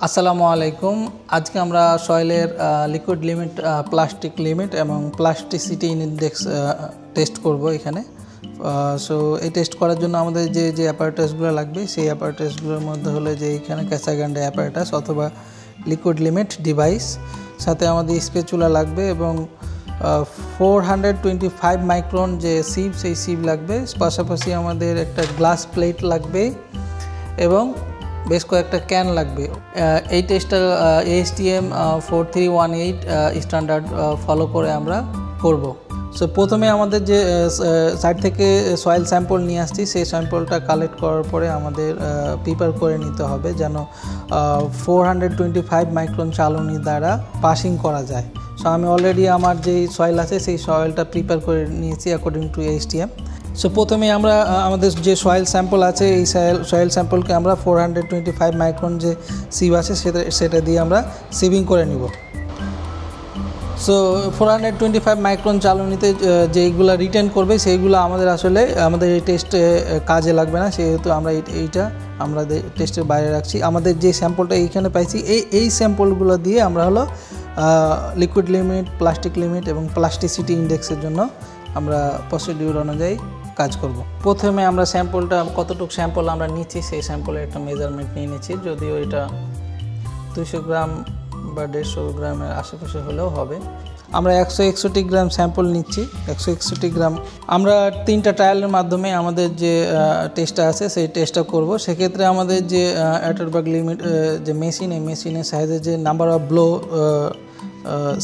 আসসালামু আলাইকুম। আজকে আমরা সয়েলের লিকুইড লিমিট, প্লাস্টিক লিমিট এবং প্লাস্টিসিটি ইনডেক্স টেস্ট করব এখানে। সো এই টেস্ট করার জন্য আমাদের যে অ্যাপারেটাসগুলো লাগবে সেই অ্যাপারেটাসগুলোর মধ্যে হলো যে এইখানে ক্যাসাগ্রান্ডে অ্যাপারেটাস অথবা লিকুইড লিমিট ডিভাইস, সাথে আমাদের স্পেচুলা লাগবে এবং 425 মাইক্রন যে সিভ সেই সিভ লাগবে। পাশাপাশি আমাদের একটা গ্লাস প্লেট লাগবে এবং বেশ কয়েকটা ক্যান লাগবে। এই টেস্টটা ASTM 4318 স্ট্যান্ডার্ড ফলো করে আমরা করব। সো প্রথমে আমাদের যে সাইড থেকে সয়েল স্যাম্পল নিয়ে আসছি সেই স্যাম্পলটা কালেক্ট করার পরে আমাদের প্রিপেয়ার করে নিতে হবে যেন 425 মাইক্রন চালনি দ্বারা পাসিং করা যায়। সো আমি অলরেডি আমার যেই সয়েল আছে সেই সয়েলটা প্রিপেয়ার করে নিয়েছি অ্যাকর্ডিং টু ASTM। সো প্রথমে আমরা আমাদের যে সয়েল স্যাম্পল আছে এই সয়েল স্যাম্পলকে আমরা 425 মাইক্রন যে সিভ আছে সেটা দিয়ে আমরা সিভিং করে নিব। সো 425 মাইক্রন চালনিতে যেইগুলো রিটেন করবে সেইগুলো আমাদের এই টেস্টে কাজে লাগবে না, সেহেতু আমরা এইটা আমাদের টেস্টের বাইরে রাখছি। আমাদের যে স্যাম্পলটা এইখানে পাইছি এই স্যাম্পলগুলো দিয়ে আমরা হলো লিকুইড লিমিট, প্লাস্টিক লিমিট এবং প্লাস্টিসিটি ইনডেক্সের জন্য আমরা প্রসিডিউর অনুযায়ী কাজ করব। প্রথমে আমরা স্যাম্পলটা কতটুকু স্যাম্পল আমরা নিচ্ছি সেই স্যাম্পলের একটা মেজারমেন্ট নিয়ে নিচ্ছি, যদিও এটা 200 গ্রাম বা 150 গ্রামের আশেপাশে হলেও হবে। আমরা 161 গ্রাম স্যাম্পল নিচ্ছি। 161 গ্রাম আমরা 3টা ট্রায়ালের মাধ্যমে আমাদের যে টেস্টটা আছে সেই টেস্টটা করব। সেক্ষেত্রে আমাদের যে অ্যাটারবার্গ লিমিট যে মেশিন, এই মেশিনের সাইজের যে নাম্বার অফ ব্লো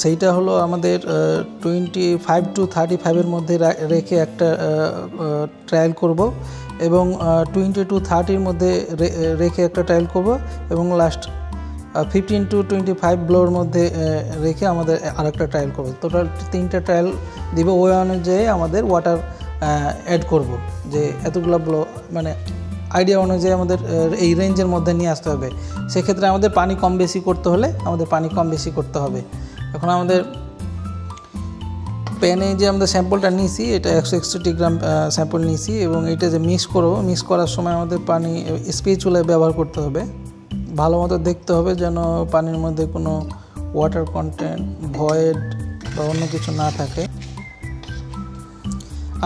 সেইটা হলো আমাদের 25 to 35-এর মধ্যে রেখে একটা ট্রায়াল করব এবং 20 to 30-র মধ্যে রেখে একটা ট্রায়াল করব এবং লাস্ট 15 to 25 ব্লোর মধ্যে রেখে আমাদের আরেকটা ট্রায়াল করব। টোটাল 3টা ট্রায়াল দিব। ওই অনুযায়ী আমাদের ওয়াটার অ্যাড করব, যে এতগুলো ব্লো মানে আইডিয়া অনুযায়ী আমাদের এই রেঞ্জের মধ্যে নিয়ে আসতে হবে। সেক্ষেত্রে আমাদের পানি কম বেশি করতে হলে আমাদের পানি কম বেশি করতে হবে। এখন আমাদের প্যানে যে আমরা স্যাম্পলটা নিয়েছি এটা 161 গ্রাম স্যাম্পল নিয়েছি এবং এটা যে মিক্স করার সময় আমাদের পানি স্পেচুলায় ব্যবহার করতে হবে। ভালো মতো দেখতে হবে যেন পানির মধ্যে কোনো ওয়াটার কন্টেন্ট, ভয়েড বা অন্য কিছু না থাকে।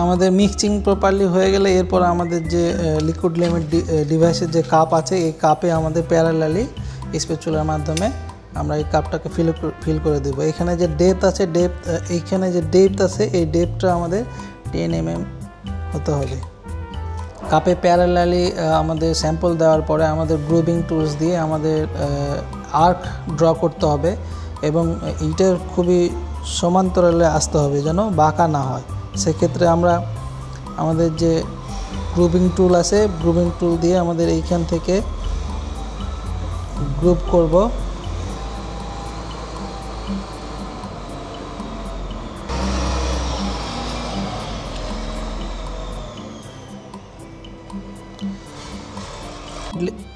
আমাদের মিক্সিং প্রপারলি হয়ে গেলে এরপর আমাদের যে লিকুইড লিমিট ডিভাইসের যে কাপ আছে এই কাপে আমাদের প্যারালালি স্পেচুলার মাধ্যমে আমরা এই কাপটাকে ফিল করে দেব। এখানে যে ডেপথ আছে এইখানে যে ডেপথ আছে এই ডেপথটা আমাদের 10 mm হতে হবে। কাপে প্যারালালি আমাদের স্যাম্পল দেওয়ার পরে আমাদের গ্রুবিং টুলস দিয়ে আমাদের আর্ক ড্র করতে হবে এবং এইটা খুবই সমান্তরালে আসতে হবে যেন বাঁকা না হয়। সেক্ষেত্রে আমরা আমাদের যে গ্রুপিং টুল আছে গ্রুপিং টুল দিয়ে আমাদের এইখান থেকে গ্রুপ করব।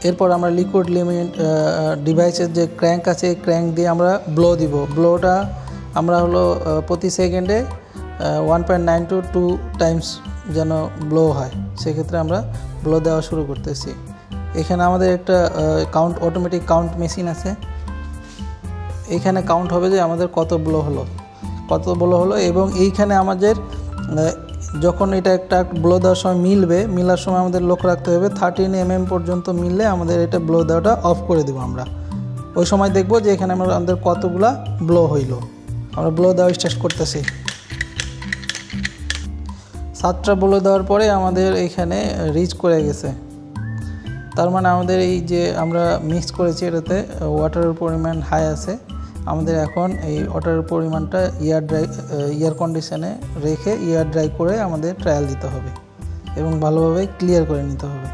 এরপর আমরা লিকুইড লিমিট ডিভাইসের যে ক্র্যাঙ্ক আছে এই ক্র্যাঙ্ক দিয়ে আমরা ব্লো দিব। ব্লোটা আমরা হলো প্রতি সেকেন্ডে 1.9 to 2 টাইমস যেন ব্লো হয়, সেক্ষেত্রে আমরা ব্লো দেওয়া শুরু করতেছি। এখানে আমাদের একটা অটোমেটিক কাউন্ট মেশিন আছে। এইখানে কাউন্ট হবে যে আমাদের কত ব্লো হলো এবং এইখানে আমাদের যখন এটা একটা ব্লো দেওয়ার সময় মিলার সময় আমাদের লক্ষ্য রাখতে হবে 13 mm পর্যন্ত মিললে আমাদের এটা ব্লো দেওয়াটা অফ করে দেবো। আমরা ওই সময় দেখব যে এখানে আমাদের কতগুলা ব্লো হইল। আমরা ব্লো দেওয়া স্টার্ট করতেছি। 7টা ব্লো দেওয়ার পরে আমাদের এইখানে রিচ করে গেছে, তার মানে আমাদের এই যে আমরা মিক্স করেছি এটাতে ওয়াটারের পরিমাণ হাই আছে। আমাদের এখন এই ওয়াটারের পরিমাণটা এয়ার কন্ডিশনে রেখে এয়ার ড্রাই করে আমাদের ট্রায়াল দিতে হবে এবং ভালোভাবে ক্লিয়ার করে নিতে হবে।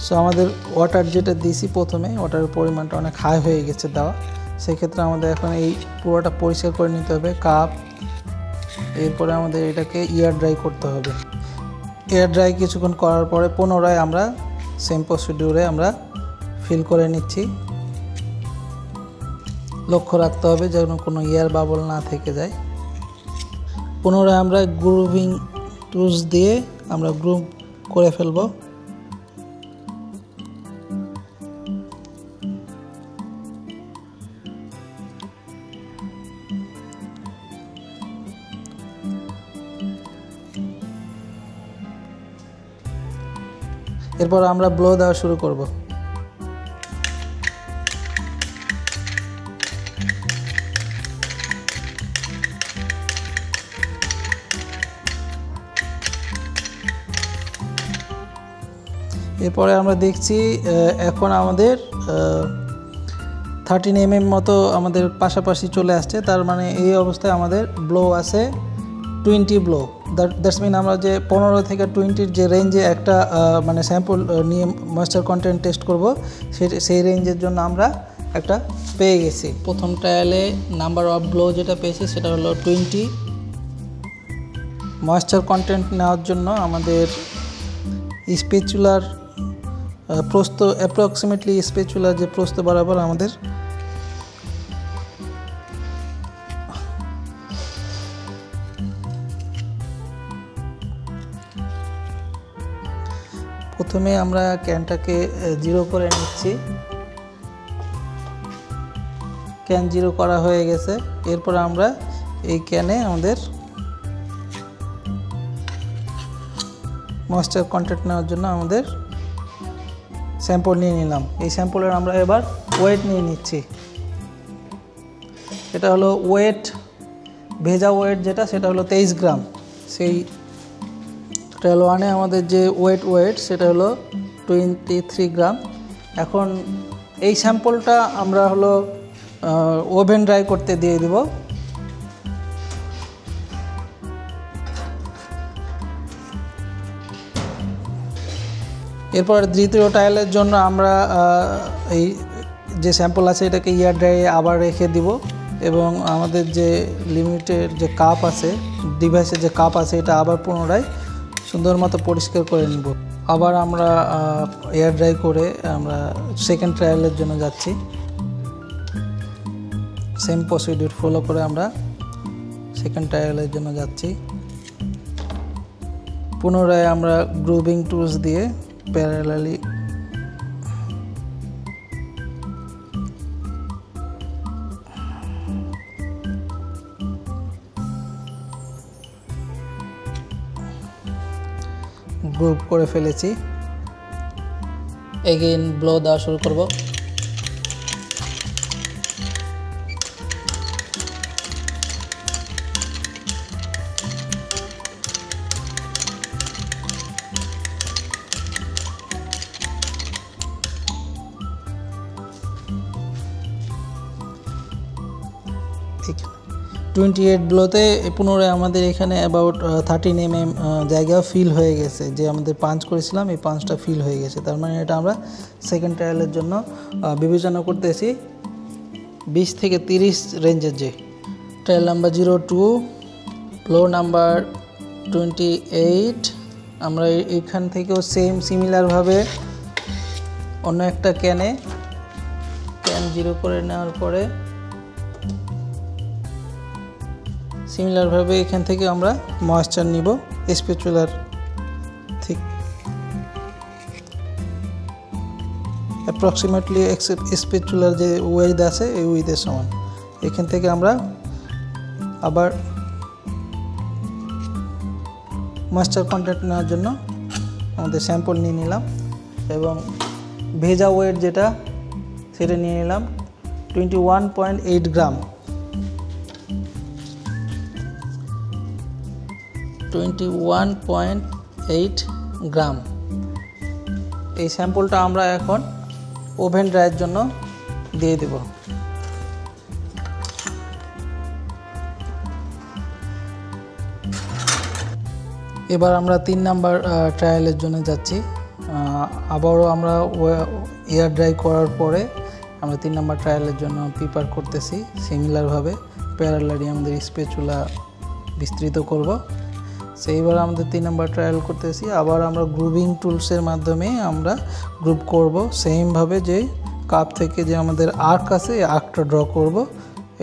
সো আমাদের ওয়াটার যেটা দিয়েছি প্রথমে ওয়াটারের পরিমাণটা অনেক হাই হয়ে গেছে দেওয়া, সেক্ষেত্রে আমাদের এখন এই পুরোটা পরিষ্কার করে নিতে হবে কাপ। এরপরে আমাদের এটাকে এয়ার ড্রাই করতে হবে। এয়ার ড্রাই কিছুক্ষণ করার পরে পুনরায় আমরা সেম প্রসিডিউরে আমরা ফিল করে নিচ্ছি। লক্ষ্য রাখতে হবে যেন কোনো এয়ার বাবল না থেকে যায়। পুনরায় আমরা গ্রুভিং টুলস দিয়ে আমরা গ্রুভ করে ফেলব। এরপর আমরা ব্লো দেওয়া শুরু করব। এরপরে আমরা দেখছি এখন আমাদের 13 mm মতো আমাদের পাশাপাশি চলে আসছে। তার মানে এই অবস্থায় আমাদের ব্লো আছে 20 ব্লো। দ্যাটস মিন আমরা যে 15 থেকে 20 যে রেঞ্জে একটা মানে স্যাম্পল নিয়ে ময়েশ্চার কন্টেন্ট টেস্ট করব, সেই রেঞ্জের জন্য আমরা একটা পেয়ে গেছি। প্রথম ট্রায়ালে নাম্বার অফ ব্লো যেটা পেয়েছি সেটা হলো 20। ময়েশ্চার কন্টেন্ট নেওয়ার জন্য আমাদের স্প্যাচুলার প্রস্থ অ্যাপ্রক্সিমেটলি স্প্যাচুলার যে প্রস্থ বরাবর আমাদের প্রথমে আমরা ক্যানটাকে 0 করে নিচ্ছি। ক্যান 0 করা হয়ে গেছে। এরপর আমরা এই ক্যানে আমাদের ময়েশ্চার কন্টেন্ট নেওয়ার জন্য আমাদের স্যাম্পল নিয়ে নিলাম। এই স্যাম্পলের আমরা এবার ওয়েট নিয়ে নিচ্ছি। এটা হলো ওয়েট, ভেজা ওয়েট যেটা, সেটা হলো 23 গ্রাম। সেই ট্রায়াল 1-এ আমাদের যে ওয়েট সেটা হলো 23 গ্রাম। এখন এই স্যাম্পলটা আমরা হলো ওভেন ড্রাই করতে দিয়ে দিব। এরপর দ্বিতীয় ট্রায়ালের জন্য আমরা এই যে স্যাম্পল আছে এটাকে এয়ার ড্রাইয়ে আবার রেখে দিব এবং আমাদের যে লিমিটের যে কাপ আছে, ডিভাইসের যে কাপ আছে, এটা আবার পুনরায় সুন্দর মতো পরিষ্কার করে নিব। আবার আমরা এয়ার ড্রাই করে আমরা সেকেন্ড ট্রায়ালের জন্য যাচ্ছি। সেম প্রসিডিউর ফলো করে আমরা সেকেন্ড ট্রায়ালের জন্য যাচ্ছি। পুনরায় আমরা গ্রুভিং টুলস দিয়ে প্যারালালি গ্রুপ করে ফেলেছি। এগেইন ব্লো দেওয়া শুরু করব। ঠিক 28 ব্লোতে পুনরায় আমাদের এখানে অ্যাবাউট 13 mm জায়গা ফিল হয়ে গেছে। যে আমাদের পাঞ্চ করেছিলাম এই পাঞ্চটা ফিল হয়ে গেছে। তার মানে এটা আমরা সেকেন্ড ট্রায়ালের জন্য বিবেচনা করতেছি 20 থেকে 30 রেঞ্জের। যে ট্রায়াল নাম্বার 02, ব্লো নাম্বার 28, আমরা এখান থেকেও সিমিলারভাবে অন্য একটা ক্যান 0 করে নেওয়ার পরে সিমিলারভাবে এখান থেকে আমরা ময়েশ্চার নিব স্প্যাচুলার ঠিক অ্যাপ্রক্সিমেটলি স্প্যাচুলার যে উইথ আছে এই উইথের সমান। এখান থেকে আমরা আবার ময়েশ্চার কন্টেন্ট নেওয়ার জন্য আমাদের স্যাম্পল নিয়ে নিলাম এবং ভেজা ওয়েট যেটা সেটা নিয়ে নিলাম 21.8 গ্রাম। 21.8 গ্রাম। এই স্যাম্পলটা আমরা এখন ওভেন ড্রাইয়ের জন্য দিয়ে দেব। এবার আমরা 3 নাম্বার ট্রায়ালের জন্য যাচ্ছি। আবারও আমরা এয়ার ড্রাই করার পরে আমরা 3 নাম্বার ট্রায়ালের জন্য প্রিপেয়ার করতেছি। সিমিলারভাবে প্যারালালি আমাদের স্প্যাচুলা বিস্তৃত করব। সেইবার আমাদের 3 নাম্বার ট্রায়াল করতেছি। আবার আমরা গ্রুভিং টুলসের মাধ্যমে আমরা গ্রুপ করব। সেমভাবে যে কাপ থেকে যে আমাদের আর্ক আছে এই আর্কটা ড্র করব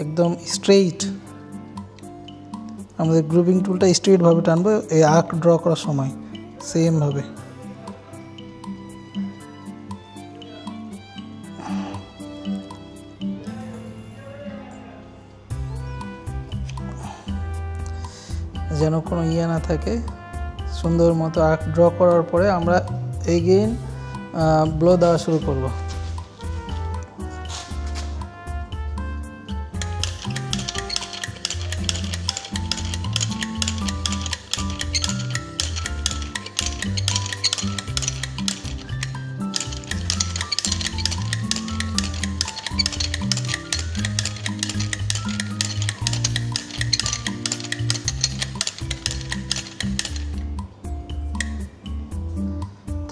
একদম স্ট্রেইট। আমাদের গ্রুভিং টুলটা স্ট্রেইটভাবে টানবো এই আর্ক ড্র করার সময়। সেমভাবে যেন কোনো ইয়ে না থাকে। সুন্দর মতো আর্ক ড্র করার পরে আমরা এগেইন ব্লো দেওয়া শুরু করব।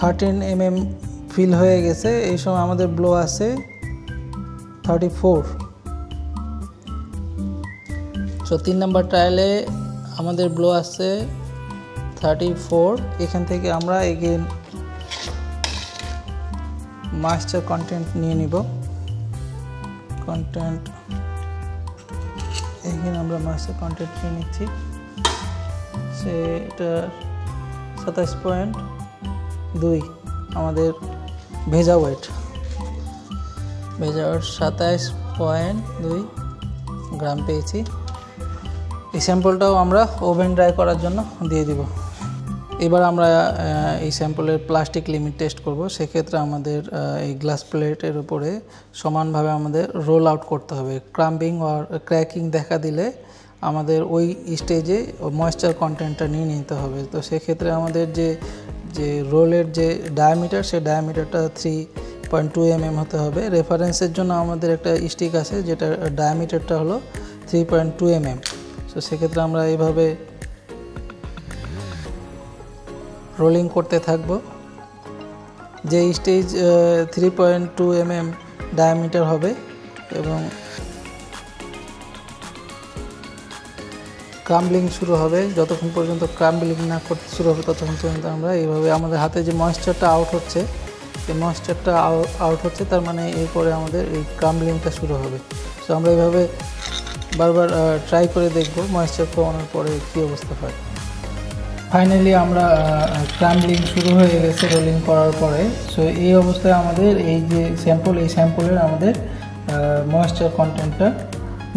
থার্টিন mm ফিল হয়ে গেছে। এই সময় আমাদের ব্লো আছে 34। সো 3 নাম্বার ট্রায়ালে আমাদের ব্লো আছে 34। এখান থেকে আমরা এগেইন ময়েশ্চার কন্টেন্ট নিয়ে নিব। কন্টেন্ট এখানে আমরা ময়েশ্চার কন্টেন্ট নিয়ে নিচ্ছি। সেটা 27.2 আমাদের ভেজা ওয়েট 27.2 গ্রাম পেয়েছি। এই স্যাম্পলটাও আমরা ওভেন ড্রাই করার জন্য দিয়ে দিব। এবার আমরা এই স্যাম্পলের প্লাস্টিক লিমিট টেস্ট করব। সেক্ষেত্রে আমাদের এই গ্লাস প্লেটের উপরে সমানভাবে আমাদের রোল আউট করতে হবে। ক্রাম্বিং আর ক্র্যাকিং দেখা দিলে আমাদের ওই স্টেজে ময়েশ্চার কন্টেন্টটা নিয়ে নিতে হবে। তো সেক্ষেত্রে আমাদের যে রোলের যে ডায়ামিটার, সেই ডায়ামিটারটা 3.2 mm হতে হবে। রেফারেন্সের জন্য আমাদের একটা স্টিক আছে যেটা ডায়ামিটারটা হলো 3.2 mm। সো সেক্ষেত্রে আমরা এইভাবে রোলিং করতে থাকবো। যে স্টেজ 3.2 mm ডায়ামিটার হবে এবং ক্রাম্বলিং শুরু হবে, যতক্ষণ পর্যন্ত ক্রাম্বলিং না করতে শুরু হবে ততক্ষণ পর্যন্ত আমরা এইভাবে আমাদের হাতে যে ময়েশ্চারটা আউট হচ্ছে, এই ময়েশ্চারটা আউট হচ্ছে, তার মানে এরপরে আমাদের এই ক্রাম্বলিংটা শুরু হবে। সো আমরা এইভাবে বারবার ট্রাই করে দেখব ময়েশ্চার কমানোর পরে কী অবস্থা হয়। ফাইনালি আমরা ক্রাম্বলিং শুরু হয়ে গেছে রোলিং করার পরে। সো এই অবস্থায় আমাদের এই যে স্যাম্পল, এই স্যাম্পলের আমাদের ময়েশ্চার কন্টেন্টটা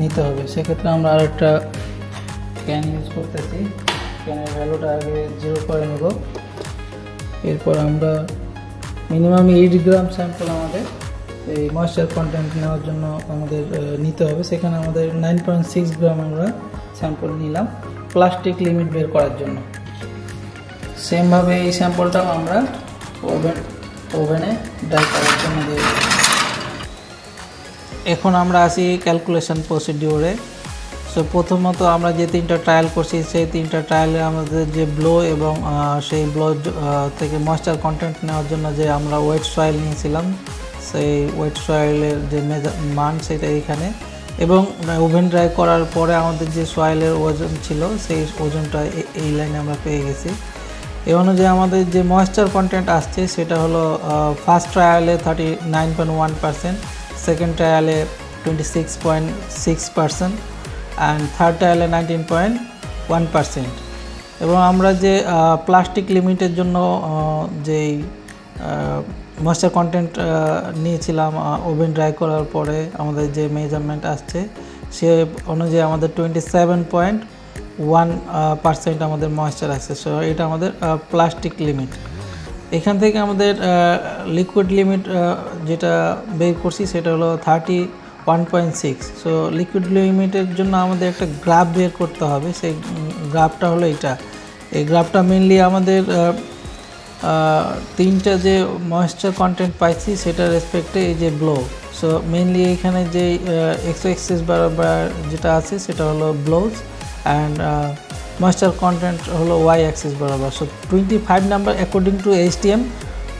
নিতে হবে। সেক্ষেত্রে আমরা আরেকটা ক্যান ইউজ করতেছি। ক্যানের ভ্যালুটা আগে 0 করে নেব। এরপর আমরা মিনিমাম 8 গ্রাম স্যাম্পল আমাদের এই ময়েশ্চার কন্টেন্ট নেওয়ার জন্য আমাদের নিতে হবে। সেখানে আমাদের 9.6 গ্রাম আমরা স্যাম্পল নিলাম প্লাস্টিক লিমিট বের করার জন্য। সেমভাবে এই স্যাম্পলটাও আমরা ওভেনে ড্রাই করার জন্য দিয়ে দেব। এখন আমরা আসি ক্যালকুলেশন প্রসিডিওরে। সো প্রথমত আমরা যে 3টা ট্রায়াল করছি, সেই 3টা ট্রায়ালে আমাদের যে ব্লো এবং সেই ব্লো থেকে ময়েশ্চার কন্টেন্ট নেওয়ার জন্য যে আমরা ওয়েট সয়েল নিয়েছিলাম, সেই ওয়েট সয়েলের যে মান সেটা এইখানে, এবং ওভেন ড্রাই করার পরে আমাদের যে সয়েলের ওজন ছিল সেই ওজনটা এই লাইনে আমরা পেয়ে গেছি। এই অনুযায়ী আমাদের যে ময়েশ্চার কন্টেন্ট আসছে সেটা হলো ফার্স্ট ট্রায়ালে 39.1%, সেকেন্ড ট্রায়ালে 26.6% অ্যান্ড থার্ড ট্রায়ালে 19.1%। এবং আমরা যে প্লাস্টিক লিমিটের জন্য যেই ময়েশ্চার কন্টেন্ট নিয়েছিলাম ওভেন ড্রাই করার পরে আমাদের যে মেজারমেন্ট আসছে সে অনুযায়ী আমাদের 27.1% আমাদের ময়েশ্চার আসছে। সো এটা আমাদের প্লাস্টিক লিমিট। এখান থেকে আমাদের লিকুইড লিমিট যেটা বের করছি সেটা হলো 31.6। সো লিকুইড লিমিটের জন্য আমাদের একটা গ্রাফ বের করতে হবে। সেই গ্রাফটা হলো এটা। এই গ্রাফটা মেনলি আমাদের 3টা যে ময়েশ্চার কন্টেন্ট পাইছি সেটার রেসপেক্টে এই যে ব্লো। সো মেনলি এখানে যে এক্স অ্যাক্সিস বরাবর যেটা আছে সেটা হলো ব্লোজ অ্যান্ড ময়েশ্চার কন্টেন্ট হলো ওয়াই অ্যাক্সিস বরাবর। So 25 number according to HTM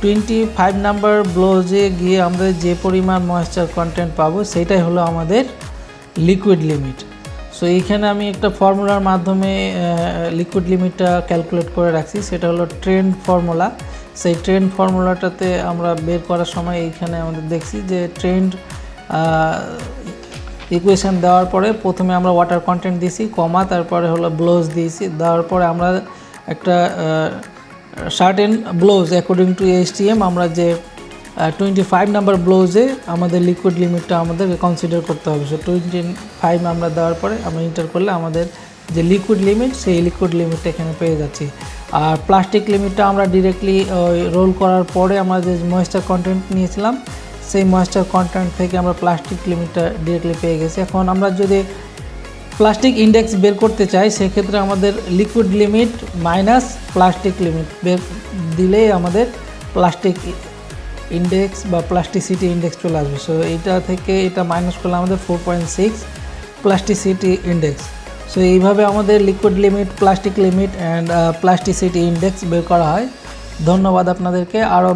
25 number ব্লোজে গিয়ে আমরা যে পরিমাণ ময়েশ্চার কন্টেন্ট পাবো সেটাই হলো আমাদের লিকুইড লিমিট। সো এইখানে আমি একটা ফর্মুলার মাধ্যমে লিকুইড লিমিটটা ক্যালকুলেট করে রাখছি, সেটা হলো ট্রেন্ড ফর্মুলা। সেই ট্রেন্ড ফর্মুলাটাতে আমরা বের করার সময় এইখানে আমাদের দেখছি যে ট্রেন্ড ইকুয়েশন দেওয়ার পরে প্রথমে আমরা ওয়াটার কন্টেন্ট দিয়েছি কমা, তারপরে হলো ব্লোজ দিয়েছি, দেওয়ার পরে আমরা একটা certain blows according to HTM আমরা যে 25 নাম্বার ব্লোজে আমাদের লিকুইড লিমিটটা আমাদেরকে কনসিডার করতে হবে। সো 25 আমরা দেওয়ার পরে আমরা ইন্টার করলে আমাদের যে লিকুইড লিমিট সেই লিকুইড লিমিটটা এখানে পেয়ে যাচ্ছি। আর প্লাস্টিক লিমিটটা আমরা ডিরেক্টলি রোল করার পরে আমরা যে ময়েশ্চার কন্টেন্ট নিয়েছিলাম সেই ময়েশ্চার কন্টেন্ট থেকে আমরা প্লাস্টিক লিমিটটা ডিরেক্টলি পেয়ে গেছি। এখন আমরা যদি প্লাস্টিক ইন্ডেক্স বের করতে চাই সেক্ষেত্রে আমাদের liquid limit minus plastic limit বের দিলেই আমাদের প্লাস্টিক ইন্ডেক্স বা প্লাস্টিসিটি ইন্ডেক্স চলে আসবে। সো এইটা থেকে এটা মাইনাস করলে আমাদের 4.6 প্লাস্টিসিটি ইন্ডেক্স। সো এইভাবে আমাদের liquid limit, plastic limit and plasticity index বের করা হয়। ধন্যবাদ আপনাদেরকে। আরও